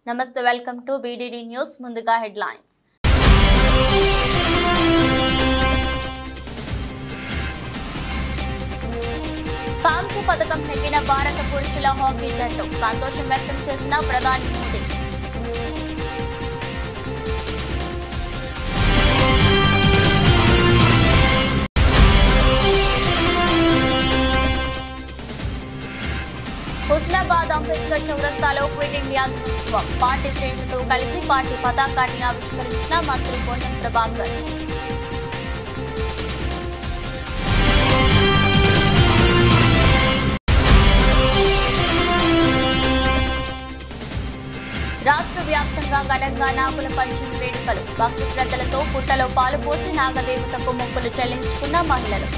నమస్తే, welcome to BDD news. ముందుగా headlines. కాంస్య పథకం నెగ్గిన భారత పురుషుల హాకీ జట్టు, సంతోషం వ్యక్తం చేసిన ప్రధాని మోదీ. హుస్నాబాద్ అంబేద్కర్ చౌరస్తాలో క్విట్ ఇండియా దినోత్సవం, పార్టీ శ్రేణులతో కలిసి పార్టీ పతాకాన్ని ఆవిష్కరించిన మంత్రి పొన్నం ప్రభాకర్. రాష్ట్ర వ్యాప్తంగా ఘనంగా నాగుల పంచమి వేడుకలు, భక్తి శ్రద్ధలతో పుట్టలో పాలు పోసి నాగదేవతకు మొక్కులు చెల్లించుకున్న మహిళలు.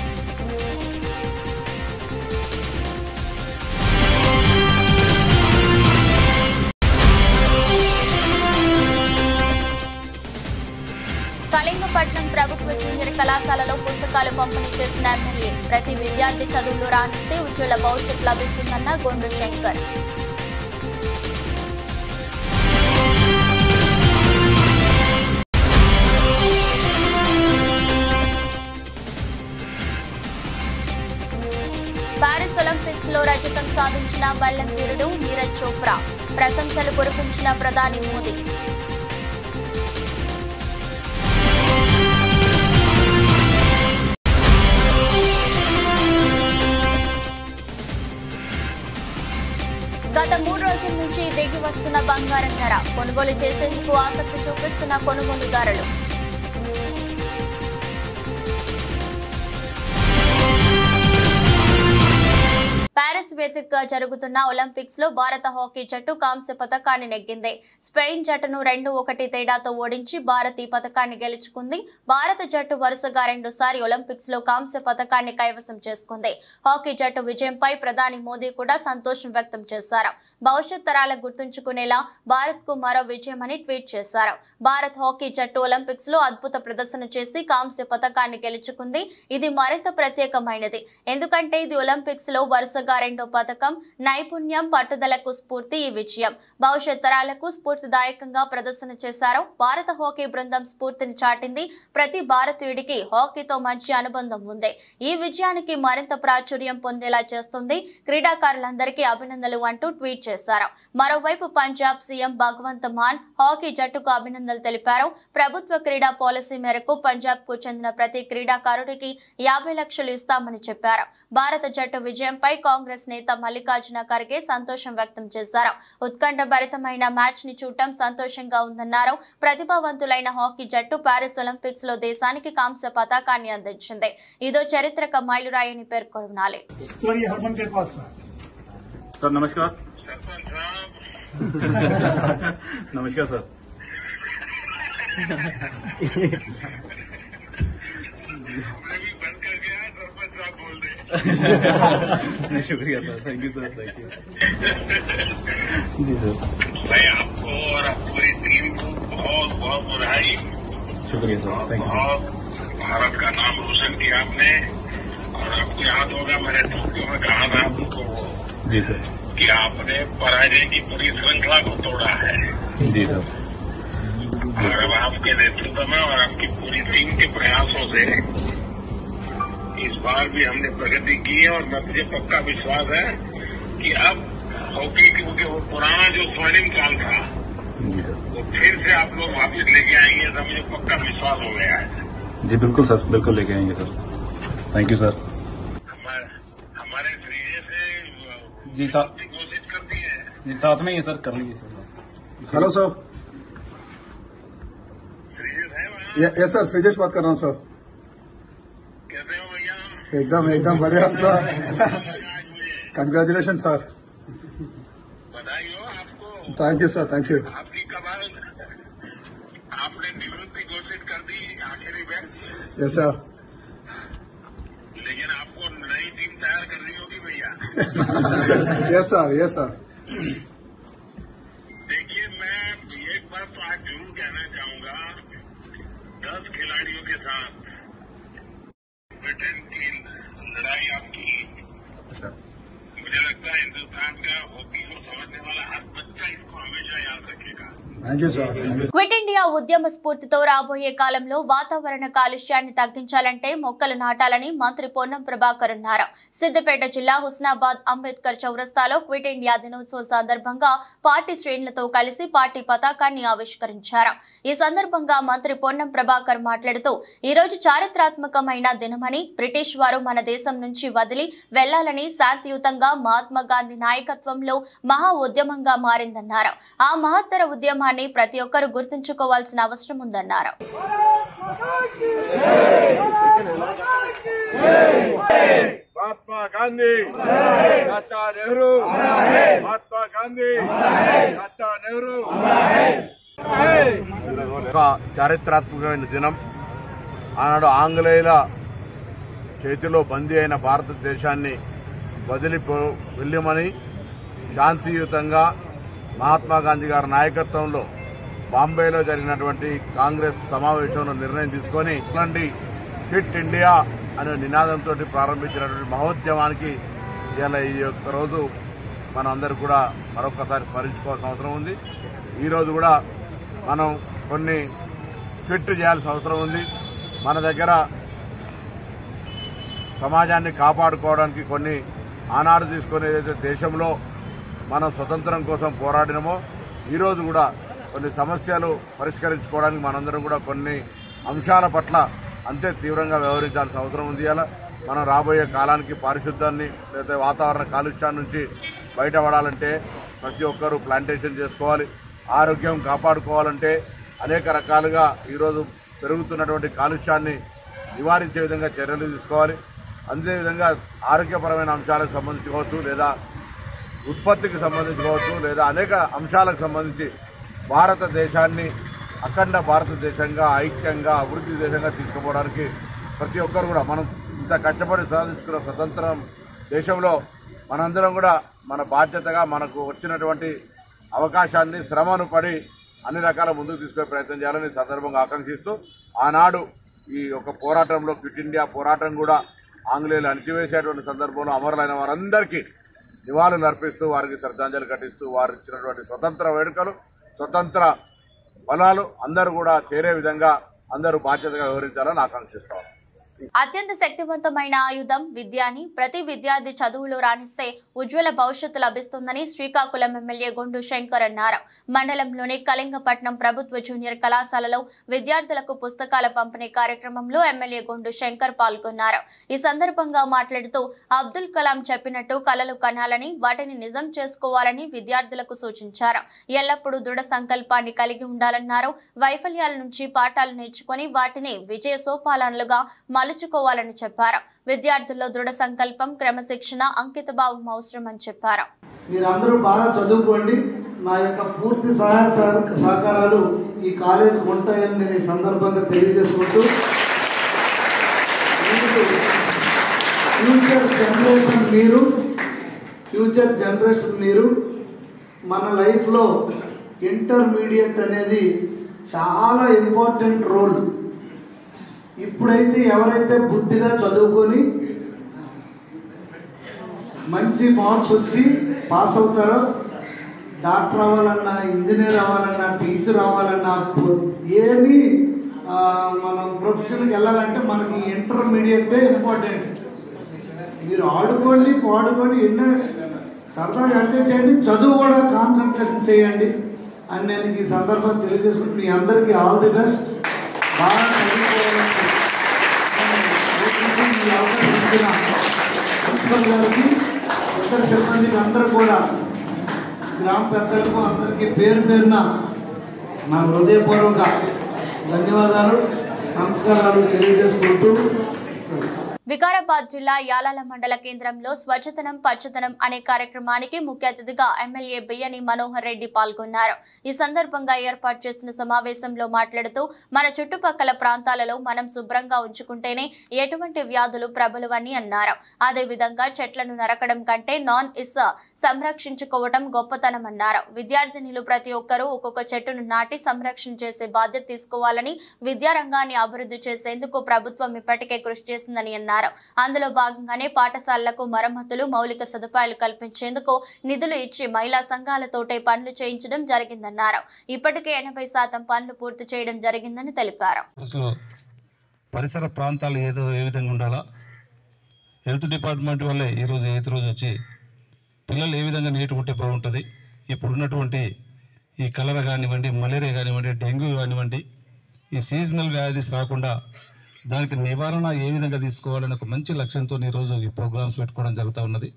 కళింగపట్నం ప్రభుత్వ జూనియర్ కళాశాలలో పుస్తకాలు పంపిణీ చేసిన ఎమ్మెల్యే, ప్రతి విద్యార్థి చదువులో రాణిస్తే ఉజ్వల భవిష్యత్ లభిస్తుందన్న గొండు శంకర్. పారిస్ ఒలింపిక్స్ లో రజతం సాధించిన వల్లం వీరుడు నీరజ్ చోప్రా, ప్రశంసలు కురిపించిన ప్రధాని మోదీ. గత 3 రోజుల నుంచి దిగి వస్తున్న బంగారం ధర, కొనుగోలు చేసేందుకు ఆసక్తి చూపిస్తున్న కొనుగోలుదారులు. పారిస్ వేదికగా జరుగుతున్న ఒలింపిక్స్ లో భారత హాకీ జట్టు కాంస్య పథకాన్ని నెగ్గింది. స్పెయిన్ జట్టును 2-1 తేడాతో ఓడించి భారత్ ఈ పథకాన్ని గెలుచుకుంది. భారత జట్టు వరుసగా 2సారి ఒలింపిక్స్ లో కాంస్య పథకాన్ని కైవసం చేసుకుంది. హాకీ జట్టు విజయంపై ప్రధాని మోదీ కూడా సంతోషం వ్యక్తం చేశారు. భవిష్యత్ తరాలకు గుర్తుంచుకునేలా భారత్ కు మరో విజయమని ట్వీట్ చేశారు. భారత్ హాకీ జట్టు ఒలింపిక్స్ లో అద్భుత ప్రదర్శన చేసి కాంస్య పథకాన్ని గెలుచుకుంది. ఇది మరింత ప్రత్యేకమైనది, ఎందుకంటే ఇది ఒలింపిక్స్ లో వరుసగా 2వ పథకం. నైపుణ్యం, పట్టుదలకు స్ఫూర్తి ఈ విజయం. భవిష్యత్ తరాలకు స్ఫూర్తిదాయకంగా ప్రదర్శన చేశారు. భారత హాకీ బృందం స్ఫూర్తిని చాటింది. ప్రతి భారతీయుడికి హాకీతో మంచి అనుబంధం ఉంది. ఈ విజయానికి మరింత ప్రాచుర్యం పొందేలా చేస్తుంది. క్రీడాకారులందరికీ అభినందనలు అంటూ ట్వీట్ చేశారు. మరోవైపు పంజాబ్ సీఎం భగవంత్ మాన్ హాకీ జట్టుకు అభినందనలు తెలిపారు. ప్రభుత్వ క్రీడా పాలసీ మేరకు పంజాబ్ కు చెందిన ప్రతి క్రీడాకారుడికి 50 లక్షలు ఇస్తామని చెప్పారు. భారత జట్టు విజయంపై కాంగ్రెస్ నేత మల్లికార్జున ఖర్గే సంతోషం వ్యక్తం చేశారు. ఉత్కంఠభరితమైన మ్యాచ్ ని చూడటం సంతోషంగా ఉందన్నారు. ప్రతిభావంతులైన హాకీ జట్టు పారిస్ ఒలింపిక్స్ లో దేశానికి కాంస్య పతాకాన్ని అందించింది. ఇదో చరిత్రక మైలురాయని పేర్కొనాలి. नमस्कार नमस्कार सर। शुक्रिया sir, thank you sir, thank you ji sir. मैं आपको और पूरी टीम को बहुत बहुत बधाई। शुक्रिया सर, थैंक यू। बहुत भारत का नाम रोशन किया आपने, और आपको याद होगा मैंने टोक्यो में कहा था आपको जी सर कि आपने पराजय की पूरी श्रृंखला को तोड़ा है। जी सर। और अब आपके नेतृत्व में और आपकी पूरी टीम के प्रयासों से इस बार भी हमने प्रगति की है, और मुझे पक्का विश्वास है कि अब हॉकी, क्योंकि वो पुराना जो स्वर्णिम काल था जी सर, वो फिर से आप लोग वापिस लेके आएंगे, तो मुझे पक्का विश्वास हो गया है। जी बिल्कुल सर, बिल्कुल लेके आएंगे सर, थैंक यू सर। हमारे श्रीजय से जी साहब घोषित कर दी है। जी साथ में ही सर, कर लीजिए सर। Hello sir. श्रीजय है वहाँ? यस सर, श्रीजेश बात कर रहा हूँ सर। कैसे हो भैया? एकदम बढ़िया सर। Congratulation sir. बधाई हो आपको। Thank you sir, thank you. आपकी कमाल, आपने निवृत्ति घोषित कर दी आखिरी में, यस सर। लेकिन आपको नई टीम तैयार करनी होगी भैया। Yes sir, yes sir. देखिए, मैं एक बात तो आज जरूर कहना चाहूंगा, 10 खिलाड़ियों के साथ ब्रिटेन की लड़ाई आपकी, मुझे लगता है हिंदुस्तान का हॉकी को समझने वाला हर बच्चा इसको हमेशा याद रखेगा। Thank you, sir. Thank you. Quit India ఉద్యమ స్ఫూర్తితో రాబోయే కాలంలో వాతావరణ కాలుష్యాన్ని తగ్గించాలంటే మొక్కలు నాటాలని మంత్రి పొన్నం ప్రభాకర్ అన్నారు. సిద్దిపేట జిల్లా హుస్నాబాద్ అంబేద్కర్ చౌరస్తాలో క్విట్ ఇండియా దినోత్సవం సందర్భంగా పార్టీ శ్రేణులతో కలిసి పార్టీ పతాకాన్ని ఆవిష్కరించారు. ఈ సందర్భంగా మంత్రి పొన్నం ప్రభాకర్ మాట్లాడుతూ ఈ రోజు చారిత్రాత్మకమైన దినమని, బ్రిటిష్ వారు మన దేశం నుంచి వదిలి వెళ్లాలని శాంతియుతంగా మహాత్మా గాంధీ నాయకత్వంలో మహా ఉద్యమంగా మారిందన్నారు. ఆ మహత్తర ఉద్యమాన్ని ప్రతి ఒక్కరూ గుర్తుంచుకోవాల్సిన అవసరం ఉందన్నారు. महात्मा गांधी, टाटा नेहरू, महात्मा गांधी, टाटा नेहरू. చారిత్రాత్మకమైన దినం. ఆనాడు ఆంగ్లేయుల చేతిలో బందీ అయిన భారతదేశాన్ని వెళ్ళమని శాంతియుతంగా మహాత్మా గాంధీ గారి నాయకత్వంలో బాంబేలో జరిగినటువంటి కాంగ్రెస్ సమావేశంలో నిర్ణయం తీసుకుని ఇట్లాంటి క్విట్ ఇండియా అనే నినాదంతో ప్రారంభించినటువంటి మహోద్యమానికి ఇలా ఈ యొక్క రోజు మనం అందరూ కూడా మరొకసారి స్మరించుకోవాల్సిన అవసరం ఉంది. ఈరోజు కూడా మనం కొన్ని క్విట్ చేయాల్సిన అవసరం ఉంది. మన దగ్గర సమాజాన్ని కాపాడుకోవడానికి కొన్ని ఆనాడు తీసుకుని ఏదైతే దేశంలో మనం స్వతంత్రం కోసం పోరాడినమో ఈరోజు కూడా కొన్ని సమస్యలు పరిష్కరించుకోవడానికి మనందరం కూడా కొన్ని అంశాల పట్ల అంతే తీవ్రంగా వ్యవహరించాల్సిన అవసరం ఉంది. ఇలా మనం రాబోయే కాలానికి పారిశుద్ధ్యాన్ని లేదా వాతావరణ కాలుష్యాన్ని నుంచి బయటపడాలంటే ప్రతి ఒక్కరూ ప్లాంటేషన్ చేసుకోవాలి. ఆరోగ్యం కాపాడుకోవాలంటే అనేక రకాలుగా ఈరోజు పెరుగుతున్నటువంటి కాలుష్యాన్ని నివారించే విధంగా చర్యలు తీసుకోవాలి. అదేవిధంగా ఆరోగ్యపరమైన అంశాలకు సంబంధించి కావచ్చు, లేదా ఉత్పత్తికి సంబంధించి కావచ్చు, లేదా అనేక అంశాలకు సంబంధించి భారతదేశాన్ని అఖండ భారతదేశంగా, ఐక్యంగా, అభివృద్ధి దేశంగా తీసుకుపోవడానికి ప్రతి ఒక్కరు కూడా మనం ఇంత కష్టపడి సాధించుకున్న స్వతంత్రం దేశంలో మనందరం కూడా మన బాధ్యతగా మనకు వచ్చినటువంటి అవకాశాన్ని శ్రమను పడి అన్ని రకాల ముందుకు తీసుకునే ప్రయత్నం చేయాలని సందర్భంగా ఆకాంక్షిస్తూ ఆనాడు ఈ యొక్క పోరాటంలో క్విట్ ఇండియా పోరాటం కూడా ఆంగ్లేయులు అణిచివేసేటువంటి సందర్భంలో అమరులైన వారందరికీ నివాళులు అర్పిస్తూ వారికి శ్రద్ధాంజలి ఘటిస్తూ వారు ఇచ్చినటువంటి స్వతంత్ర వేడుకలు, స్వతంత్ర బలాలు అందరూ కూడా చేరే విధంగా అందరూ బాధ్యతగా వ్యవహరించాలని ఆకాంక్షిస్తాం. అత్యంత శక్తివంతమైన ఆయుధం విద్య అని, ప్రతి విద్యార్థి చదువులో రాణిస్తే ఉజ్వల భవిష్యత్తు లభిస్తుందని శ్రీకాకుళం ఎమ్మెల్యే గొండు శంకర్ అన్నారు. మండలంలోని కళింగపట్నం ప్రభుత్వ జూనియర్ కళాశాలలో విద్యార్థులకు పుస్తకాల పంపిణీ కార్యక్రమంలో ఎమ్మెల్యే గొండు శంకర్ పాల్గొన్నారు. ఈ సందర్భంగా మాట్లాడుతూ అబ్దుల్ కలాం చెప్పినట్టు కలలు కనాలని, వాటిని నిజం చేసుకోవాలని విద్యార్థులకు సూచించారు. ఎల్లప్పుడూ దృఢ సంకల్పాన్ని కలిగి ఉండాలన్నారు. వైఫల్యాల నుంచి పాఠాలు నేర్చుకుని వాటిని విజయ సోపానాలుగా మలుచుకోవాలని చెప్పారు. విద్యార్థుల్లో దృఢ సంకల్పం, క్రమశిక్షణ, అంకిత భావం అవసరమని చెప్పారు. మీరందరూ బాగా చదువుకోండి. నా యొక్క పూర్తి సహాయ సహకారాలు ఈ కాలేజీకి ఉంటాయని నేను ఈ సందర్భంగా తెలియజేసుకుంటూ, ఫ్యూచర్ జనరేషన్ మీరు మన లైఫ్లో ఇంటర్మీడియట్ అనేది చాలా ఇంపార్టెంట్ రోల్. ఇప్పుడైతే ఎవరైతే బుద్ధిగా చదువుకొని మంచి మార్క్స్ వచ్చి పాస్ అవుతారో, డాక్టర్ అవ్వాలన్నా, ఇంజనీర్ అవ్వాలన్నా, టీచర్ అవ్వాలన్నా, ఏమి మనం ప్రొఫెషన్కి వెళ్ళాలంటే మనకి ఇంటర్మీడియటే ఇంపార్టెంట్. మీరు ఆడుకోండి, పాడుకోండి, ఎన్నో సరదాగా ఎంజాయ్ చేయండి, చదువు కూడా కాన్సన్ట్రేషన్ చేయండి అని నేను ఈ సందర్భంగా తెలియజేసుకుంటూ మీ అందరికీ ఆల్ ది బెస్ట్. బాగా చదువుకోవాలని ప్రిన్సిపల్ గారికి, ఇతర సిబ్బందికి అందరూ కూడా, గ్రామ పెద్దలకు అందరికీ పేరు పేరున నా హృదయపూర్వక ధన్యవాదాలు, నమస్కారాలు తెలియజేసుకుంటూ వికారాబాద్ జిల్లా యాలాల మండల కేంద్రంలో స్వచ్ఛతనం పచ్చదనం అనే కార్యక్రమానికి ముఖ్య అతిథిగా ఎమ్మెల్యే బియ్యని మనోహర్ రెడ్డి పాల్గొన్నారు. ఈ సందర్భంగా ఏర్పాటు చేసిన సమావేశంలో మాట్లాడుతూ మన చుట్టుపక్కల ప్రాంతాలలో మనం శుభ్రంగా ఉంచుకుంటేనే ఎటువంటి వ్యాధులు ప్రబలవని అన్నారు. అదేవిధంగా చెట్లను నరకడం కంటే నాన్ ఇస్ సంరక్షించుకోవడం గొప్పతనమన్నారు. విద్యార్థినులు ప్రతి ఒక్కరూ ఒక్కొక్క చెట్టును నాటి సంరక్షణ చేసే బాధ్యత తీసుకోవాలని, విద్యారంగాన్ని అభివృద్ధి చేసేందుకు ప్రభుత్వం ఇప్పటికే కృషి చేసిందని అన్నారు. చేశామన్నారు. అందులో భాగంగానే పాఠశాలలకు మరమ్మతులు, మౌలిక సదుపాయాలు కల్పించేందుకు నిధులు ఇచ్చి మహిళా సంఘాలతోటే పనులు చేయించడం జరిగిందన్నారు. ఇప్పటికే 80% పనులు పూర్తి చేయడం జరిగిందని తెలిపారు. పరిసర ప్రాంతాలు ఏ విధంగా ఉండాలా, హెల్త్ డిపార్ట్మెంట్ వల్లే ఈరోజు 8th రోజు వచ్చి పిల్లలు ఏ విధంగా నీట్గా ఉంటే బాగుంటుంది, ఇప్పుడున్నటువంటి ఈ కలరా కానివ్వండి, మలేరియా కానివ్వండి, డెంగ్యూ కానివ్వండి, ఈ సీజనల్ వ్యాధి రాకుండా దానికి నివారణ ఏ విధంగా తీసుకోవాలని ఒక మంచి లక్ష్యంతో ఈరోజు ఈ ప్రోగ్రామ్స్ పెట్టుకోవడం జరుగుతూ ఉన్నది.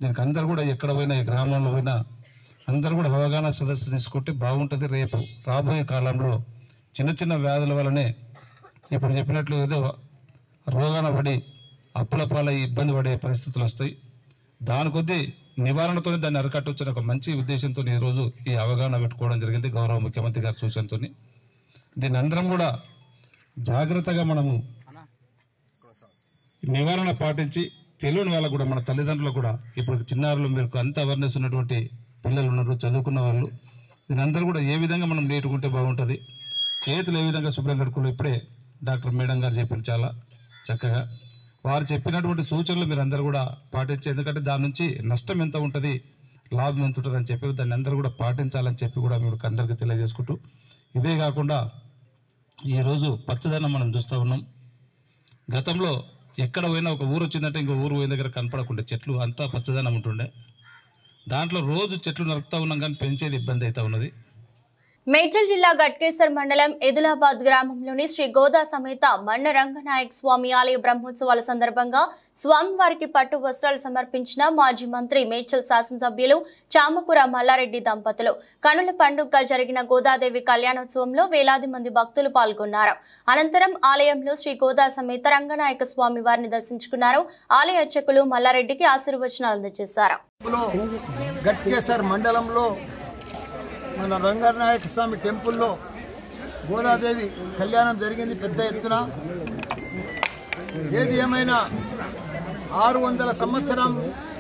దీనికి అందరూ కూడా ఎక్కడ పోయినా, ఈ గ్రామంలో పోయినా అందరూ కూడా అవగాహన సదస్సు తీసుకుంటే బాగుంటుంది. రేపు రాబోయే కాలంలో చిన్న చిన్న వ్యాధుల వల్లనే ఇప్పుడు చెప్పినట్లు ఏదో రోగాన పడి అప్పుల పాలై ఇబ్బంది పడే పరిస్థితులు వస్తాయి. దాని కొద్దీ నివారణతో దాన్ని అరికట్టొచ్చిన ఒక మంచి ఉద్దేశంతో ఈరోజు ఈ అవగాహన పెట్టుకోవడం జరిగింది గౌరవ ముఖ్యమంత్రి గారి సూచనతో. దీన్ని అందరం కూడా జాగ్రత్తగా మనము నివారణ పాటించి తెలియని వాళ్ళకు కూడా, మన తల్లిదండ్రులకు కూడా, ఇప్పుడు చిన్నారులు మీకు అంత అవేర్నెస్ ఉన్నటువంటి పిల్లలు ఉన్నారు, చదువుకున్న వాళ్ళు, దీని అందరూ కూడా ఏ విధంగా మనం నేర్చుకుంటే బాగుంటుంది, చేతులు ఏ విధంగా శుభ్రం కట్టుకోవాలి. ఇప్పుడే డాక్టర్ మేడం గారు చెప్పారు చాలా చక్కగా. వారు చెప్పినటువంటి సూచనలు మీరు అందరూ కూడా పాటించి, ఎందుకంటే దాని నుంచి నష్టం ఎంత ఉంటుంది, లాభం ఎంత ఉంటుంది అని చెప్పి దాన్ని అందరూ కూడా పాటించాలని చెప్పి కూడా మీకు అందరికీ తెలియజేసుకుంటూ, ఇదే కాకుండా ఈరోజు పచ్చదనం మనం చూస్తూ ఉన్నాం. గతంలో ఎక్కడ పోయినా ఒక ఊరు వచ్చిందంటే ఇంకో ఊరు పోయిన దగ్గర కనపడకుండా చెట్లు అంతా పచ్చదనం ఉంటుండే. దాంట్లో రోజు చెట్లు నరుకుతూ ఉన్నాం కానీ పెంచేది ఇబ్బంది అవుతూ ఉన్నది. మేడ్చల్ జిల్లా గట్కేసర్ మండలం ఎదులాబాద్ గ్రామంలోని శ్రీ గోదా సమేత మన్న రంగనాయక స్వామి ఆలయ బ్రహ్మోత్సవాల సందర్భంగా స్వామివారికి పట్టు వస్త్రాలు సమర్పించిన మాజీ మంత్రి మేడ్చల్ శాసనసభ్యులు చామకూర మల్లారెడ్డి దంపతులు. కనుల పండుగగా జరిగిన గోదాదేవి కళ్యాణోత్సవంలో వేలాది మంది భక్తులు పాల్గొన్నారు. అనంతరం ఆలయంలో శ్రీ గోదా సమేత రంగనాయక స్వామి వారిని దర్శించుకున్నారు. ఆలయ అర్చకులు మల్లారెడ్డికి ఆశీర్వచనాలు అందజేశారు. గట్కేసర్ మండలంలో మన రంగనాయక స్వామి టెంపుల్లో గోదాదేవి కళ్యాణం జరిగింది పెద్ద ఎత్తున. ఏది ఏమైనా 600 సంవత్సరం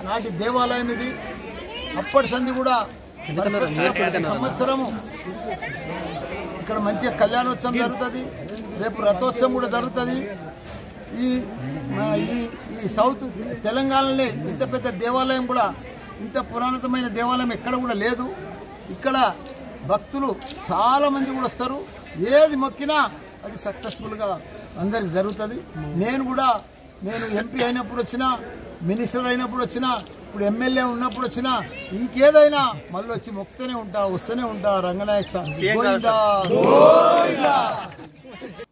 నాటి దేవాలయం ఇది. అప్పటి సంది కూడా సంవత్సరము ఇక్కడ మంచిగా కళ్యాణోత్సవం జరుగుతుంది. రేపు రథోత్సవం కూడా జరుగుతుంది. ఈ సౌత్ తెలంగాణలో ఇంత పెద్ద దేవాలయం కూడా, ఇంత పురాతనమైన దేవాలయం ఎక్కడ కూడా లేదు. ఇక్కడ భక్తులు చాలా మంది కూడా వస్తారు. ఏది మొక్కినా అది సక్సెస్ఫుల్గా అందరికి జరుగుతుంది. నేను ఎంపీ అయినప్పుడు వచ్చినా, మినిస్టర్ అయినప్పుడు వచ్చినా, ఇప్పుడు ఎమ్మెల్యే ఉన్నప్పుడు వచ్చినా, ఇంకేదైనా మళ్ళీ వచ్చి మొక్కుతూనే ఉంటా, వస్తూనే ఉంటా. రంగనాయక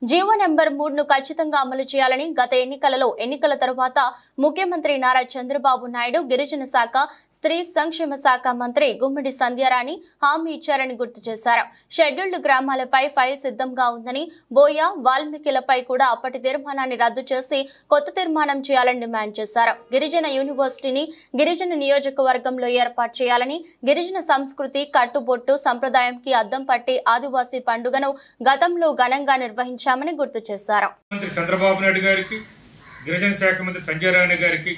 జీవో నెంబర్ 3ను ఖచ్చితంగా అమలు చేయాలని గత ఎన్నికల తరువాత ముఖ్యమంత్రి నారా చంద్రబాబు నాయుడు, గిరిజన శాఖ, స్త్రీ సంక్షేమ శాఖ మంత్రి గుమ్మిడి సంధ్యారాణి హామీ ఇచ్చారని గుర్తు చేశారు. షెడ్యూల్డ్ గ్రామాలపై ఫైల్ సిద్ధంగా ఉందని, బోయ, వాల్మీకిలపై కూడా అప్పటి తీర్మానాన్ని రద్దు చేసి కొత్త తీర్మానం చేయాలని డిమాండ్ చేశారు. గిరిజన యూనివర్సిటీని గిరిజన నియోజకవర్గంలో ఏర్పాటు చేయాలని, గిరిజన సంస్కృతి, కట్టుబొట్టు సంప్రదాయంకి అద్దం పట్టి ఆదివాసీ పండుగను గతంలో ఘనంగా నిర్వహించామని గుర్తు చేశారు. మంత్రి చంద్రబాబు నాయుడు గారికి, గిరిజన శాఖ మంత్రి సంజయ్ రాణి గారికి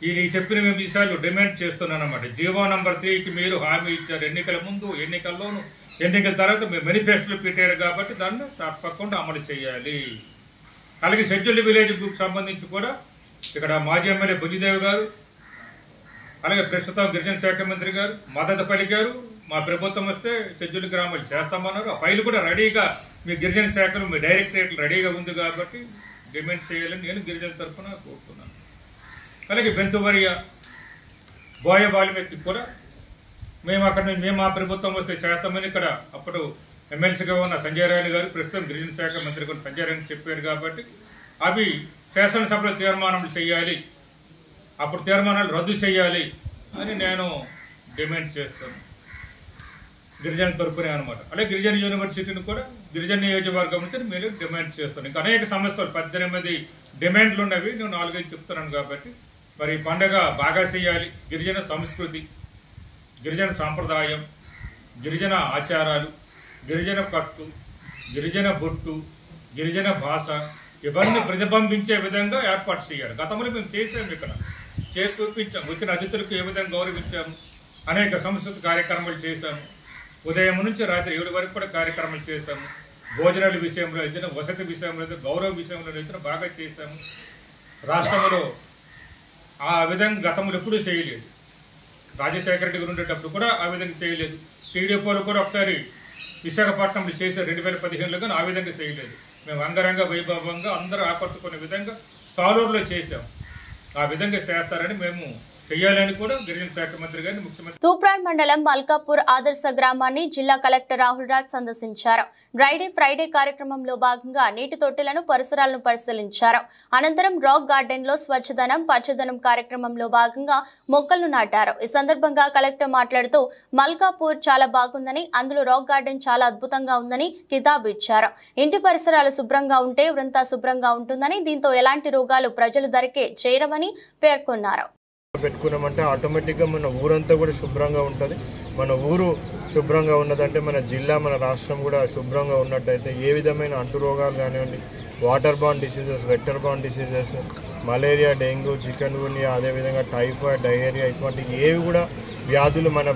ఈ చెప్పిన విషయాలు డిమాండ్ చేస్తున్నానన్నమాట. జీవో నంబర్ 3కి మీరు హామీ ఇచ్చారు. ఎన్నికల ముందు, ఎన్నికల్లోనూ, ఎన్నికల తర్వాత మీరు మేనిఫెస్టోలో పెట్టారు కాబట్టి దాన్ని తప్పకుండా అమలు చేయాలి. అలాగే షెడ్యూల్డ్ విలేజ్ గ్రూప్ సంబంధించి కూడా ఇక్కడ మాజీ ఎమ్మెల్యే బుజ్జిదేవి గారు, అలాగే ప్రస్తుతం గిరిజన శాఖ మంత్రి గారు మద్దతు పలికారు. మా ప్రభుత్వం వస్తే షెడ్యూల్డ్ గ్రామాలు చేస్తామన్నారు. ఆ ఫైల్ కూడా రెడీగా మీ గిరిజన శాఖలు, మీ డైరెక్టరేట్లు రెడీగా ఉంది కాబట్టి డిమాండ్ చేయాలని నేను గిరిజన తరఫున కోరుతున్నాను. అలాగే బెంతువరియా, బోయ, వాల్మీకి కూడా మేము మా ప్రభుత్వం వస్తే చేస్తామని ఇక్కడ అప్పుడు ఎమ్మెల్సీగా ఉన్న సంజయ్ రాణి గారు, ప్రస్తుతం గిరిజన శాఖ మంత్రి కూడా సంజయ్ రాణి చెప్పారు కాబట్టి అవి శాసనసభలో తీర్మానాలు చేయాలి, అప్పుడు తీర్మానాలు రద్దు చేయాలి అని నేను డిమాండ్ చేస్తాను గిరిజన తరపునే అనమాట. అలాగే గిరిజన యూనివర్సిటీని కూడా గిరిజన నియోజకవర్గం నుంచి మేము డిమాండ్ చేస్తాను. ఇంకా అనేక సమస్యలు 18 డిమాండ్లు ఉన్నవి, నేను 4-5 చెప్తున్నాను కాబట్టి మరి పండగ బాగా చేయాలి. గిరిజన సంస్కృతి, గిరిజన సాంప్రదాయం, గిరిజన ఆచారాలు, గిరిజన కట్టు, గిరిజన బొట్టు, గిరిజన భాష ఇవన్నీ ప్రతిబింబించే విధంగా ఏర్పాటు చేయాలి. గతంలో మేము చేసాము, ఇక్కడ చేసి చూపించాము. వచ్చిన అతిథులకు ఏ విధంగా గౌరవించాము, అనేక సంస్కృతి కార్యక్రమాలు చేశాము. ఉదయం నుంచి రాత్రి 7 వరకు కూడా కార్యక్రమాలు చేశాము. భోజనాల విషయంలో అయితే, వసతి విషయంలో అయితే, గౌరవ విషయంలో అయితే బాగా చేశాము. రాష్ట్రంలో ఆ విధంగా గతంలో ఎప్పుడూ చేయలేదు. రాజశేఖర రెడ్డి గారు ఉండేటప్పుడు కూడా ఆ విధంగా చేయలేదు. టీడీపీలో కూడా ఒకసారి విశాఖపట్నంలో చేశారు 2015లో, కానీ ఆ విధంగా చేయలేదు. మేము అంగరంగ వైభవంగా అందరూ ఆకట్టుకునే విధంగా సాలూరులో చేశాం. ఆ విధంగా చేస్తారని మేము చేయాలని కూడా గిరిజన శాఖ మంత్రి గారిని ముఖ్యమంత్రి. తూప్రాన్ మండలం మల్కాపూర్ ఆదర్శ గ్రామాన్ని జిల్లా కలెక్టర్ రాహుల్ రాజ్ సందర్శించారు. డ్రైడే ఫ్రైడే కార్యక్రమంలో భాగంగా నీటి తొట్టెలను పరిసరాలను పరిశీలించారు. అనంతరం రాక్ గార్డెన్ లో స్వచ్ఛదనం పచ్చదనం కార్యక్రమంలో భాగంగా మొక్కలను నాటారు. ఈ సందర్భంగా కలెక్టర్ మాట్లాడుతూ మల్కాపూర్ చాలా బాగుందని, అందులో రాక్ గార్డెన్ చాలా అద్భుతంగా ఉందని కితాబు ఇచ్చారు. ఇంటి పరిసరాలు శుభ్రంగా ఉంటే ఊరంతా శుభ్రంగా ఉంటుందని, దీంతో ఎలాంటి రోగాలు ప్రజలు దరికే చేరవని పేర్కొన్నారు. పెట్టుకున్నామంటే ఆటోమేటిక్గా మన ఊరంతా కూడా శుభ్రంగా ఉంటుంది. మన ఊరు శుభ్రంగా ఉన్నదంటే మన జిల్లా మన రాష్ట్రం కూడా శుభ్రంగా ఉన్నట్టయితే ఏ విధమైన అంటు రోగాలు కానివ్వండి, water borne diseases, vector borne diseases, malaria, dengue, chikungunya, అదేవిధంగా టైఫాయిడ్, డయేరియా ఇటువంటి ఏవి కూడా వ్యాధులు మన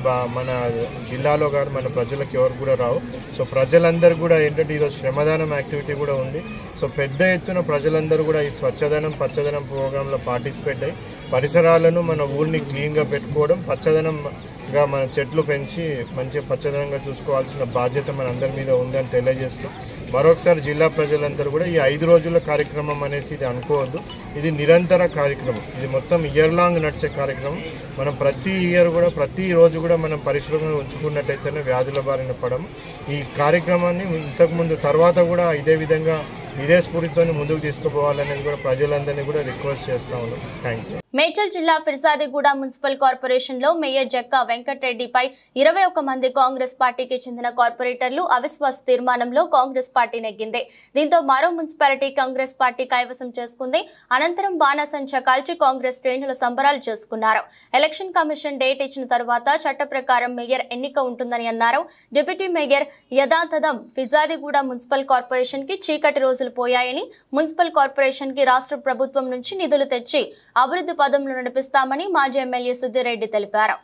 జిల్లాలో కానీ మన ప్రజలకు ఎవరు కూడా రావు. సో ప్రజలందరూ కూడా ఏంటంటే ఈరోజు శ్రమదానం యాక్టివిటీ కూడా ఉంది. సో పెద్ద ఎత్తున ప్రజలందరూ కూడా ఈ స్వచ్ఛదనం పచ్చదనం ప్రోగ్రాంలో పార్టిసిపేట్ అయ్యి పరిసరాలను మన ఊరిని క్లీన్గా పెట్టుకోవడం, పచ్చదనంగా మన చెట్లు పెంచి మంచి పచ్చదనంగా చూసుకోవాల్సిన బాధ్యత మన అందరి మీద ఉందని తెలియజేస్తూ మరొకసారి జిల్లా ప్రజలందరూ కూడా ఈ 5 రోజుల కార్యక్రమం అనేసి ఇది అనుకోవద్దు. ఇది నిరంతర కార్యక్రమం. ఇది మొత్తం ఇయర్ లాంగ్ నడిచే కార్యక్రమం. మనం ప్రతి ఇయర్ కూడా ప్రతిరోజు కూడా మనం పరిశుభ్రంగా ఉంచుకున్నట్టయితేనే వ్యాధుల బారిన పడము. ఈ కార్యక్రమాన్ని ఇంతకుముందు తర్వాత కూడా ఇదే విధంగా ఇదే స్ఫూర్తితో ముందుకు తీసుకుపోవాలనేది కూడా ప్రజలందరినీ కూడా రిక్వెస్ట్ చేస్తా ఉన్నాం. Thank you. మేడ్చల్ జిల్లా ఫిర్జాదిగూడ మున్సిపల్ కార్పొరేషన్ లో మేయర్ జక్కా వెంకటరెడ్డిపై 21 మంది కాంగ్రెస్ పార్టీకి చెందిన కార్పొరేటర్లు అవిశ్వాస తీర్మానంలో కాంగ్రెస్ పార్టీ నెగ్గింది. దీంతో మరో మున్సిపాలిటీ కాంగ్రెస్ పార్టీ కైవసం చేసుకుంది. అనంతరం బాణాసంచా కాల్చి కాంగ్రెస్ శ్రేణుల సంబరాలు చేసుకున్నారు. ఎలక్షన్ కమిషన్ డేట్ ఇచ్చిన తర్వాత చట్ట ప్రకారం మేయర్ ఎన్నిక ఉంటుందని అన్నారు. డిప్యూటీ మేయర్ యథాతథం ఫిర్జాదిగూడ మున్సిపల్ కార్పొరేషన్ కి చీకటి రోజులు పోయాయని, మున్సిపల్ కార్పొరేషన్ కి రాష్ట్ర ప్రభుత్వం నుంచి నిధులు తెచ్చి అభివృద్ధి పదంలో నడిపిస్తామని మాజీ ఎమ్మెల్యే సుధీరెడ్డి తెలిపారు.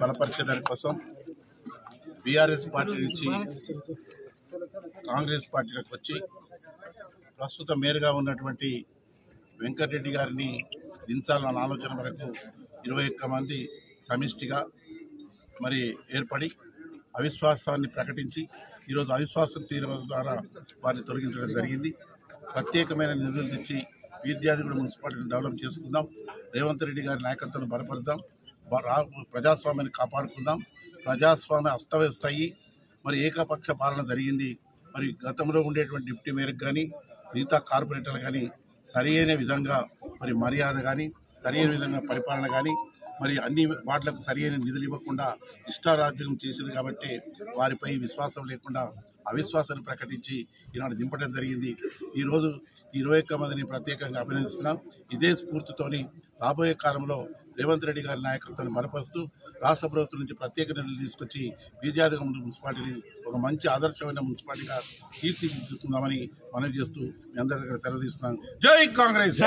బలపరిచే దానికోసం బీఆర్ఎస్ పార్టీ నుంచి కాంగ్రెస్ పార్టీలకు వచ్చి ప్రస్తుత మేయర్గా ఉన్నటువంటి వెంకటరెడ్డి గారిని దించాలన్న ఆలోచన వరకు 21 మంది సమిష్టిగా మరి ఏర్పడి అవిశ్వాసాన్ని ప్రకటించి ఈరోజు అవిశ్వాసం తీర్మానం ద్వారా వారిని తొలగించడం జరిగింది. ప్రత్యేకమైన నిధులు తెచ్చి ఫిర్జాదిగూడ మున్సిపాలిటీని డెవలప్ చేసుకుందాం, రేవంత్ రెడ్డి గారి నాయకత్వాన్ని బలపరుద్దాం, ప్రజాస్వామ్యాన్ని కాపాడుకుందాం. ప్రజాస్వామ్య అస్తవ్యస్తయి మరి ఏకపక్ష పాలన జరిగింది. మరి గతంలో ఉండేటువంటి డిప్యూటీ మేయర్కి కానీ మిగతా కార్పొరేటర్లు కానీ సరి అయిన విధంగా మరి మర్యాద కానీ సరి అయిన విధంగా పరిపాలన కానీ మరి అన్ని వార్డులకు సరి అయిన నిధులు ఇవ్వకుండా ఇష్టారాజ్యం చేసింది కాబట్టి వారిపై విశ్వాసం లేకుండా అవిశ్వాసాన్ని ప్రకటించి ఈనాడు దింపడం జరిగింది. ఈరోజు 21 మందిని ప్రత్యేకంగా అభినందిస్తున్నాం. ఇదే స్ఫూర్తితోని రాబోయే కాలంలో రేవంత్ రెడ్డి గారి నాయకత్వాన్ని బలపరుస్తూ రాష్ట్ర ప్రభుత్వం నుంచి ప్రత్యేక నిధులు తీసుకొచ్చి ఫిర్జాదిగూడ మున్సిపాలిటీని ఒక మంచి ఆదర్శమైన మున్సిపాలిటీగా తీర్చిదిద్దుకుందామని మనవి చేస్తూ మీ అందరి దగ్గర సెలవు తీసుకున్నాను. జై కాంగ్రెస్.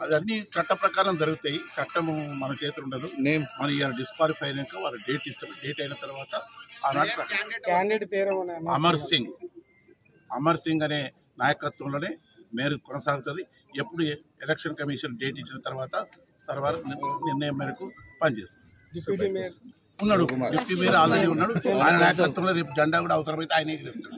అదన్నీ చట్ట ప్రకారం జరుగుతాయి. చట్టము మన చేతులు ఉండదు. మన ఇవాళ డిస్క్వాలిఫై అయినాక వారు డేట్ ఇస్తారు. డేట్ అయిన తర్వాత అమర్ సింగ్ అనే నాయకత్వంలోనే మేరకు కొనసాగుతుంది. ఎప్పుడు ఎలక్షన్ కమిషన్ డేట్ ఇచ్చిన తర్వాత నిర్ణయం మేరకు పనిచేస్తుంది. ఉన్నాడు డిప్యూటీ మేయర్ ఆల్రెడీ ఉన్నాడు. ఆయన నాయకత్వంలో రేపు జెండా కూడా అవసరమైతే ఆయన ఎగురుస్తాడు.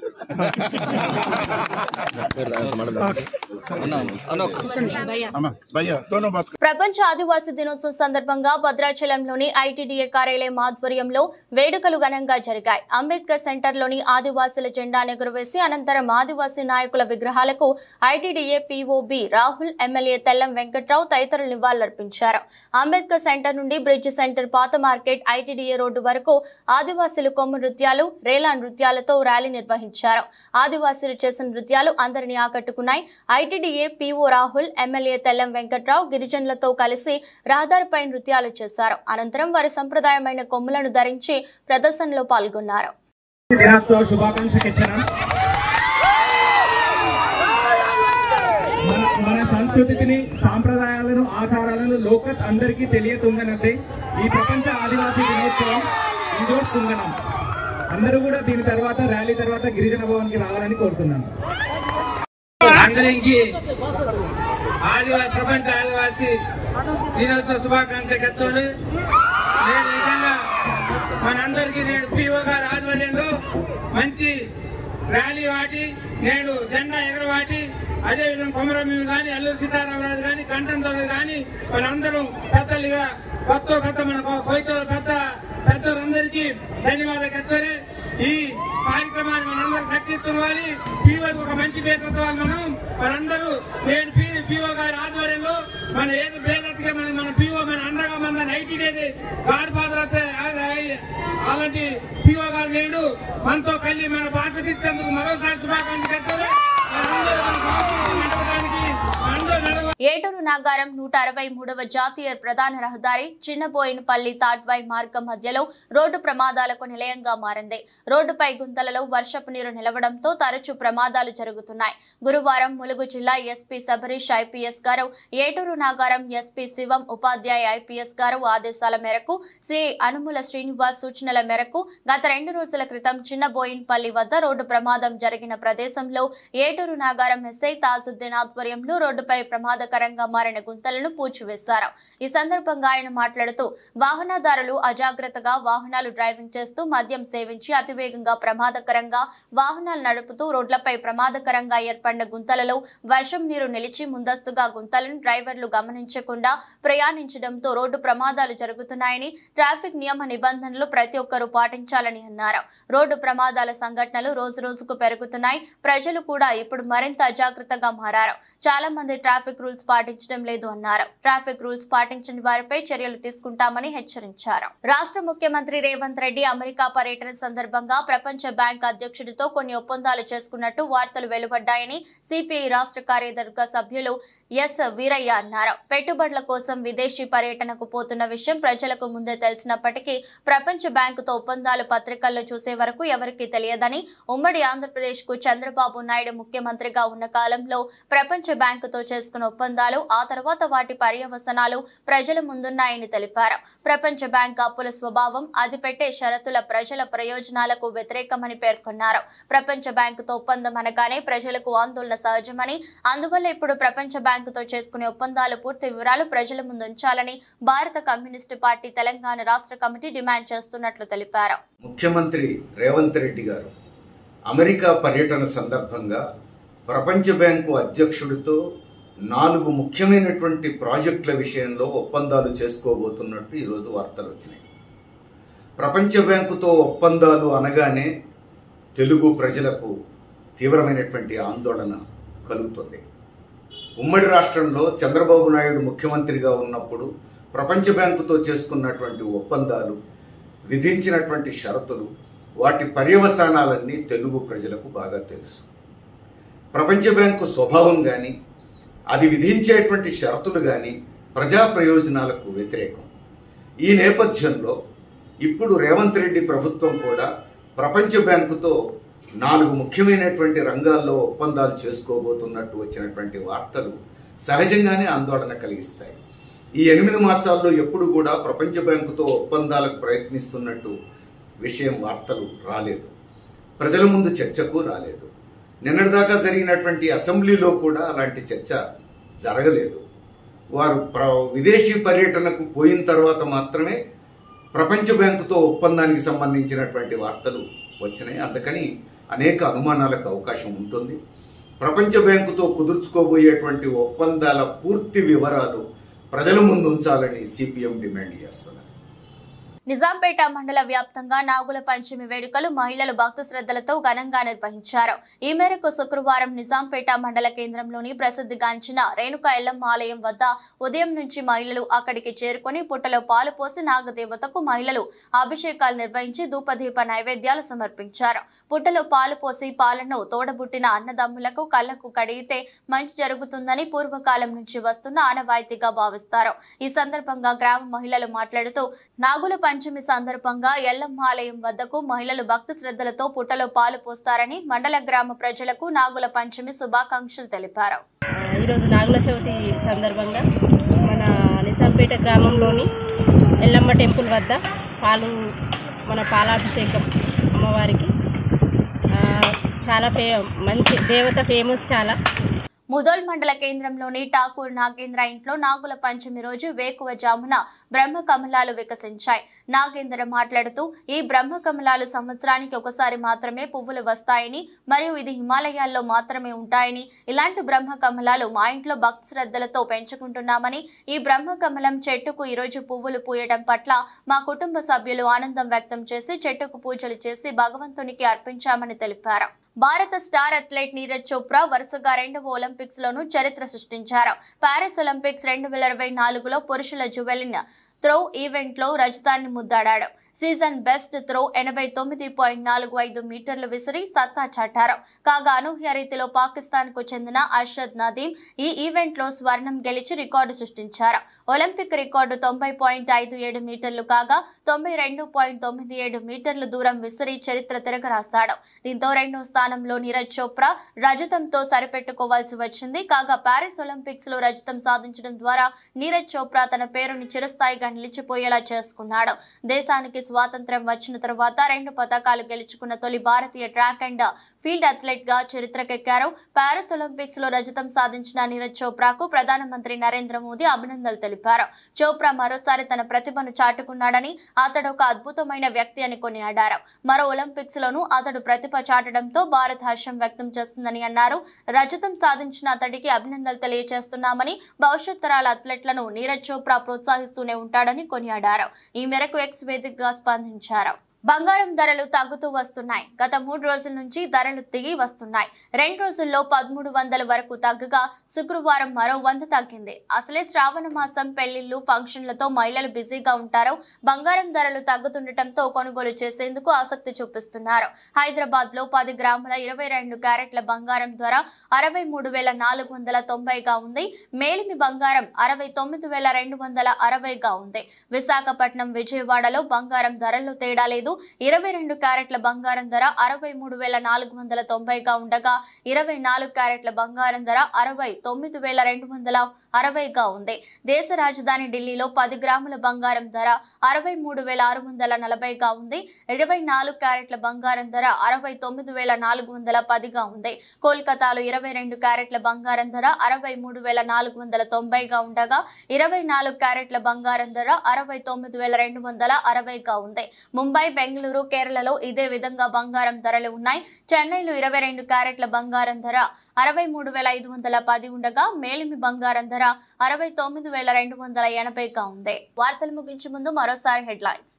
ప్రపంచ ఆదివాసీ దినోత్సవం సందర్భంగా భద్రాచలంలోని ఐటీడీఏ కార్యాలయం ఆధ్వర్యంలో వేడుకలు ఘనంగా జరిగాయి. అంబేద్కర్ సెంటర్లోని ఆదివాసీల జెండాను ఎగురవేసి అనంతరం ఆదివాసీ నాయకుల విగ్రహాలకు ఐటీడీఏ పీఓబీ రాహుల్, ఎమ్మెల్యే తెల్లం వెంకట్రావు తదితరులు నివాళులర్పించారు. అంబేద్కర్ సెంటర్ నుండి బ్రిడ్జ్ సెంటర్, పాత మార్కెట్, ఐటీడీఏ రోడ్డు వరకు ఆదివాసీలు కొమ్ము నృత్యాలు, రేలా నృత్యాలతో ర్యాలీ నిర్వహించారు. ఆదివాసీలు చేసిన నృత్యాలు అందరినీ ఆకట్టుకున్నాయి. ITDA PO Rahul, MLA Tellam Venkatrao గిరిజనులతో కలిసి రహదారిపై నృత్యాలు చేశారు. అనంతరం వారి సంప్రదాయమైన కొమ్ములను ధరించి ప్రదర్శనలో పాల్గొన్నారు. మన సంస్కృతిని, సాంప్రదాయాలను పద్ధతులను ఆచారాలను లోకత్ అందరికీ తెలియతుందనంటే ఈ ప్రపంచ ఆదివాసీ దినోత్సవం ఇండోర్ తుంగనం. అందరూ కూడా దీని తర్వాత ర్యాలీ తర్వాత గిరిజన భవన్కి రావాలని కోరుతున్నాను. అందరికి ప్రపంచ ఆదివాసీ దినోత్సవ శుభాకాంక్షలు. నేను నిజంగా మనందరికీ నేను పిఓ గారి ఆధ్వర్యంలో మంచి ర్యాలీ వాటి నేడు జెండా ఎగరవాటి అదేవిధంగా కొమరమీ కానీ అల్లూరి సీతారామరాజు కానీ కంటంతో కానీ మనందరం పెద్దలుగా కొత్త మన పెద్దలందరికీ ధన్యవాదాలు చెప్తారు. ఈ కార్యక్రమాన్ని మనందరం సక్సెస్వాలి. పీఓకి ఒక మంచి పేరు మనందరూ నేను పీఓ గారి ఆధ్వర్యంలో మన ఏది పేదట్టుగా మన పీఓ మన అండగా మన 90 డేస్ గాడ్ ఫాదర్ అలాంటి పీఓ గారు నేడు మనతో కలిసి మన భాష తీర్చేందుకు మరోసారి శుభాకాంక్షలు చెప్తారు. ఏటూరు నాగారం 163వ జాతీయ ప్రధాన రహదారి చిన్నబోయినపల్లి తాడ్వాయ్ మార్గం మధ్యలో రోడ్డు ప్రమాదాలకు నిలయంగా మారింది. రోడ్డుపై గుంతలలో వర్షపు నీరు నిలవడంతో తరచూ ప్రమాదాలు జరుగుతున్నాయి. గురువారం ములుగు జిల్లా ఎస్పీ సబరీష్ ఐపీఎస్ గారు, ఏటూరు నాగారం ఎస్పీ శివం ఉపాధ్యాయ ఐపీఎస్ గారు ఆదేశాల మేరకు సిఐ అనుముల శ్రీనివాస్ సూచనల మేరకు గత 2 రోజుల క్రితం చిన్నబోయినపల్లి వద్ద రోడ్డు ప్రమాదం జరిగిన ప్రదేశంలో ఏటూరు నాగారం ఎస్ఐ తాజుద్దీన్ ఆధ్వర్యంలో రోడ్డుపై ప్రమాదకరంగా మారిన గుంతలను పూడ్చివేశారు. ఈ సందర్భంగా ఆయన మాట్లాడుతూ వాహనదారులు అజాగ్రత్తగా వాహనాలు డ్రైవింగ్ చేస్తూ మద్యం సేవించి అతివేగంగా ప్రమాదకరంగా వాహనాలు నడుపుతూ రోడ్లపై ప్రమాదకరంగా ఏర్పడిన గుంతలలో వర్షం నీరు నిలిచి ముందస్తుగా గుంతలను డ్రైవర్లు గమనించకుండా ప్రయాణించడంతో రోడ్డు ప్రమాదాలు జరుగుతున్నాయని, ట్రాఫిక్ నియమ నిబంధనలు ప్రతి ఒక్కరూ పాటించాలని అన్నారు. రోడ్డు ప్రమాదాల సంఘటనలు రోజురోజుకు పెరుగుతున్నాయి. ప్రజలు కూడా ఇప్పుడు మరింత అజాగ్రత్తగా మారారు. చాలా మంది ట్రాఫిక్ రూల్స్ పాటించడం లేదు అన్నారు. ట్రాఫిక్ రూల్స్ పాటించని వారిపై చర్యలు తీసుకుంటామని హెచ్చరించారు. రాష్ట్ర ముఖ్యమంత్రి రేవంత్ రెడ్డి అమెరికా పర్యటన సందర్భంగా ప్రపంచ బ్యాంక్ అధ్యక్షుడితో కొన్ని ఒప్పందాలు చేసుకున్నట్టు వార్తలు వెలువడ్డాయని సిపిఐ రాష్ట్ర కార్యవర్గ సభ్యులు ఎస్ వీరయ్య అన్నారు. పెట్టుబడుల కోసం విదేశీ పర్యటనకు పోతున్న విషయం ప్రజలకు ముందే తెలిసినప్పటికీ ప్రపంచ బ్యాంకుతో ఒప్పందాలు పత్రికల్లో చూసే వరకు ఎవరికీ తెలియదని, ఉమ్మడి ఆంధ్రప్రదేశ్ కు చంద్రబాబు నాయుడు ముఖ్యమంత్రిగా ఉన్న కాలంలో ప్రపంచ బ్యాంకుతో చేసుకున్న ఒప్పందాలు ఆ తర్వాత వాటి పర్యవసనాలు ప్రజల ముందున్నాయని తెలిపారు. ప్రపంచ బ్యాంక్ అప్పుల స్వభావం, అది పెట్టే షరతుల ప్రజల ప్రయోజనాలకు వ్యతిరేకమని పేర్కొన్నారు. ప్రపంచ బ్యాంకుతో ఒప్పందం అనగానే ప్రజలకు ఆందోళన సహజమని, అందువల్ల ఇప్పుడు ప్రపంచ బ్యాంకుతో చేసుకునే ఒప్పందాలు పూర్తి వివరాలు ప్రజల ముందు ఉంచాలని భారత కమ్యూనిస్టు పార్టీ తెలంగాణ రాష్ట్ర కమిటీ డిమాండ్ చేస్తున్నట్లు తెలిపారు. ముఖ్యమంత్రి రేవంత్ రెడ్డి గారు అమెరికా పర్యటన సందర్భంగా ప్రపంచ బ్యాంకు అధ్యక్షుడితో 4 ముఖ్యమైనటువంటి ప్రాజెక్టుల విషయంలో ఒప్పందాలు చేసుకోబోతున్నట్టు ఈరోజు వార్తలు వచ్చినాయి. ప్రపంచ బ్యాంకుతో ఒప్పందాలు అనగానే తెలుగు ప్రజలకు తీవ్రమైనటువంటి ఆందోళన కలుగుతుంది. ఉమ్మడి రాష్ట్రంలో చంద్రబాబు నాయుడు ముఖ్యమంత్రిగా ఉన్నప్పుడు ప్రపంచ బ్యాంకుతో చేసుకున్నటువంటి ఒప్పందాలు, విధించినటువంటి షరతులు, వాటి పర్యవసానాలన్నీ తెలుగు ప్రజలకు బాగా తెలుసు. ప్రపంచ బ్యాంకు స్వభావం కానీ, అది విధించేటువంటి షరతులు కానీ ప్రజా ప్రయోజనాలకు వ్యతిరేకం. ఈ నేపథ్యంలో ఇప్పుడు రేవంత్ రెడ్డి ప్రభుత్వం కూడా ప్రపంచ బ్యాంకుతో 4 ముఖ్యమైనటువంటి రంగాల్లో ఒప్పందాలు చేసుకోబోతున్నట్టు వచ్చినటువంటి వార్తలు సహజంగానే ఆందోళన కలిగిస్తాయి. ఈ 8 మాసాల్లో ఎప్పుడు కూడా ప్రపంచ బ్యాంకుతో ఒప్పందాలకు ప్రయత్నిస్తున్నట్టు విషయం వార్తలు రాలేదు. ప్రజల ముందు చర్చకు రాలేదు. నిన్నటిదాకా జరిగినటువంటి అసెంబ్లీలో కూడా అలాంటి చర్చ జరగలేదు. వారు విదేశీ పర్యటనకు పోయిన తర్వాత మాత్రమే ప్రపంచ బ్యాంకుతో ఒప్పందానికి సంబంధించినటువంటి వార్తలు వచ్చినాయి. అందుకని అనేక అనుమానాలకు అవకాశం ఉంటుంది. ప్రపంచ బ్యాంకుతో కుదుర్చుకోబోయేటువంటి ఒప్పందాల పూర్తి వివరాలు ప్రజల ముందు ఉంచాలని సిపిఎం డిమాండ్ చేస్తున్నారు. నిజాంపేట మండల వ్యాప్తంగా నాగుల పంచమి వేడుకలు మహిళలు భక్తి శ్రద్ధలతో ఘనంగా నిర్వహించారు. ఈ మేరకు శుక్రవారం నిజాంపేట మండల కేంద్రంలోని ప్రసిద్ధిగాంచిన రేణుకా ఎల్లమ్మ ఆలయం వద్ద ఉదయం నుంచి మహిళలు అక్కడికి చేరుకుని పుట్టలో పాలు పోసి నాగదేవతకు మహిళలు అభిషేకాలు నిర్వహించి ధూపదీప నైవేద్యాలు సమర్పించారు. పుట్టలో పాలు పోసి పాలను తోడబుట్టిన అన్నదమ్ములకు కళ్లకు కడిగితే మంచి జరుగుతుందని పూర్వకాలం నుంచి వస్తున్న ఆనవాయితీగా భావిస్తారు. ఈ సందర్భంగా గ్రామ మహిళలు మాట్లాడుతూ నాగుల పంచమి సందర్భంగా ఎల్లమ్మ ఆలయం వద్దకు మహిళలు భక్తి శ్రద్ధలతో పుట్టలో పాలు పోస్తారని మండల గ్రామ ప్రజలకు నాగుల పంచమి శుభాకాంక్షలు తెలిపారు. ఈరోజు నాగుల చవితి సందర్భంగా రాజంపేట గ్రామంలోని ఎల్లమ్మ టెంపుల్ వద్ద మన పాలాభిషేకం అమ్మవారికి చాలా మంచి దేవత, ఫేమస్ చాలా. ముదోల్ మండల కేంద్రంలోని ఠాకూర్ నాగేంద్ర ఇంట్లో నాగుల పంచమి రోజు వేకువజామున బ్రహ్మ కమలాలు వికసించాయి. నాగేంద్ర మాట్లాడుతూ, ఈ బ్రహ్మ కమలాలు సంవత్సరానికి ఒకసారి మాత్రమే పువ్వులు వస్తాయని మరియు ఇది హిమాలయాల్లో మాత్రమే ఉంటాయని, ఇలాంటి బ్రహ్మ కమలాలు మా ఇంట్లో భక్తి శ్రద్ధలతో పెంచుకుంటున్నామని, ఈ బ్రహ్మ కమలం చెట్టుకు ఈరోజు పువ్వులు పూయడం పట్ల మా కుటుంబ సభ్యులు ఆనందం వ్యక్తం చేసి చెట్టుకు పూజలు చేసి భగవంతునికి అర్పించామని తెలిపారు. భారత స్టార్ అథ్లెట్ నీరజ్ చోప్రా వరుసగా 2వ ఒలింపిక్స్ లోనూ చరిత్ర సృష్టించారు. ప్యారిస్ ఒలింపిక్స్ 2024లో పురుషుల జువెలిన్ త్రో ఈవెంట్ లో రజతాన్ని ముద్దాడాడు. సీజన్ బెస్ట్ త్రో 89.45 మీటర్లు విసిరి సత్తా చాటారు. కాగా అనూహ్య రీతిలో పాకిస్తాన్ కు చెందిన అర్షద్ నదీం ఈ ఈవెంట్ లో స్వర్ణం గెలిచి రికార్డు సృష్టించారు. ఒలింపిక్ రికార్డు 90.57 మీటర్లు కాగా 92.97 మీటర్లు దూరం విసిరి చరిత్ర తిరగరాశాడు. దీంతో 2వ స్థానంలో నీరజ్ చోప్రా రజతంతో సరిపెట్టుకోవాల్సి వచ్చింది. కాగా ప్యారిస్ ఒలింపిక్స్ లో రజతం సాధించడం ద్వారా నీరజ్ చోప్రా తన పేరుని చిరస్థాయిగా నిలిచిపోయేలా చేసుకున్నాడు. దేశానికి స్వాతంత్ర్యం వచ్చిన తర్వాత 2 పతకాలు గెలుచుకున్న తొలి భారతీయ ట్రాక్ అండ్ ఫీల్డ్ అథ్లెట్ గా చరిత్రకెక్కారు. ప్యారిస్ ఒలింపిక్స్ లో రజతం సాధించిన నీరజ్ చోప్రాకు ప్రధానమంత్రి నరేంద్ర మోదీ అభినందనలు తెలిపారు. చోప్రా మరోసారి తన ప్రతిభను చాటుకున్నాడని, అతడు ఒక అద్భుతమైన వ్యక్తి అని కొనియాడారు. మరో ఒలింపిక్స్ లోనూ అతడు ప్రతిభ చాటడంతో భారత్ హర్షం వ్యక్తం చేస్తుందని అన్నారు. రజతం సాధించిన అతడికి అభినందనలు తెలియజేస్తున్నామని, భవిష్యత్ తరాల అథ్లెట్లను నీరజ్ చోప్రా ప్రోత్సహిస్తూనే ఉంటాడని కొనియాడారు. ఈ మేరకు ఎక్స్ వేదికగా స్పందించారు. బంగారం ధరలు తగ్గుతూ వస్తున్నాయి. గత 3 రోజుల నుంచి ధరలు దిగి వస్తున్నాయి. 2 రోజుల్లో 1300 వరకు తగ్గగా శుక్రవారం మరో 100 తగ్గింది. అసలే శ్రావణ మాసం పెళ్లిళ్లు, ఫంక్షన్లతో మహిళలు బిజీగా ఉంటారు. బంగారం ధరలు తగ్గుతుండటంతో కొనుగోలు చేసేందుకు ఆసక్తి చూపిస్తున్నారు. హైదరాబాద్ లో 10 గ్రాముల 22 క్యారెట్ల బంగారం ధర 63,490గా ఉంది. మేలిమి బంగారం 69,260గా ఉంది. విశాఖపట్నం, విజయవాడలో బంగారం ధరల్లో తేడా లేదు. 22 క్యారెట్ల బంగారం ధర 63,490గా ఉండగా 24 క్యారెట్ల బంగారం ధర 69,260గా ఉంది. దేశ రాజధాని ఢిల్లీలో 10 గ్రాముల బంగారం ధర 63,640గా ఉంది. 24 క్యారెట్ల బంగారం ధర 69,410గా ఉంది. కోల్కతాలో 22 క్యారెట్ల బంగారం ధర 63,490గా ఉండగా 24 క్యారెట్ల బంగారం ధర 69,260గా ఉంది. ముంబై, బెంగళూరు, కేరళలో ఇదే విధంగా బంగారం ధరలు ఉన్నాయి. చెన్నైలో 22 క్యారెట్ల బంగారం ధర 63,510 ఉండగా మేలిమి బంగారం ధర 69,280గా ఉంది. వార్తలు ముగించే ముందు మరోసారి హెడ్లైన్స్.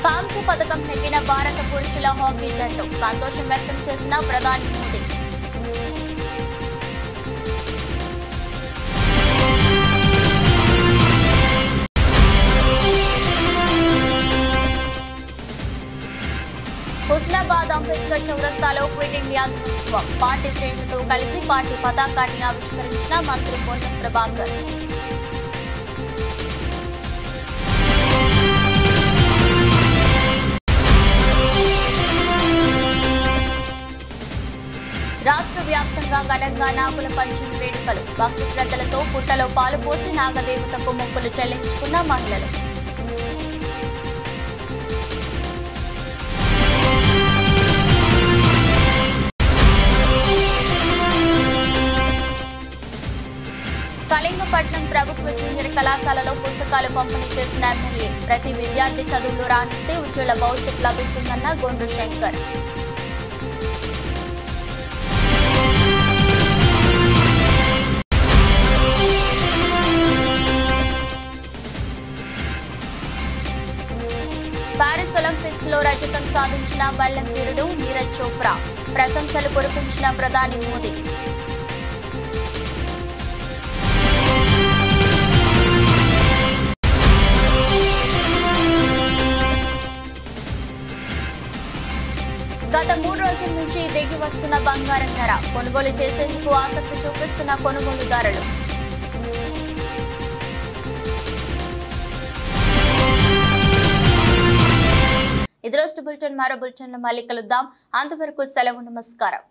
కాంస్య పథకం నెగ్గిన భారత పురుషుల హాకీ జట్టు సంతోషం వ్యక్తం చేసిన ప్రధాని మోదీ. హుస్నాబాద్ అంబేద్కర్ చౌరస్తాలో క్విట్ ఇండియా దినోత్సవం. పార్టీ శ్రేణులతో కలిసి పార్టీ పతాకాన్ని ఆవిష్కరించిన మంత్రి పొన్నం ప్రభాకర్. రాష్ట్ర వ్యాప్తంగా ఘనంగా నాగుల పంచమి వేడుకలు. భక్తి శ్రద్ధలతో పుట్టలో పాలు పోసి నాగదేవతకు మొక్కులు చెల్లించుకున్న మహిళలు. కళింగపట్నం ప్రభుత్వ జూనియర్ కళాశాలలో పుస్తకాలు పంపిణీ చేసిన ఎమ్మెల్యే. ప్రతి విద్యార్థి చదువులో రాణిస్తే ఉజ్వల భవిష్యత్ లభిస్తుందన్న గొండు శంకర్. ప్యారిస్ ఒలింపిక్స్ లో రజతం సాధించిన బల్లం వీరుడు నీరజ్ చోప్రా. ప్రశంసలు కురిపించిన ప్రధాని మోదీ. గత 3 రోజుల నుంచి దిగి వస్తున్న బంగారం ధర. కొనుగోలు చేసేందుకు ఆసక్తి చూపిస్తున్న కొనుగోలుదారులు. ఇది రోజు బులెటిన్. మరో బులెటిన్లో మళ్ళీ కలుద్దాం. అంతవరకు సెలవు. నమస్కారం.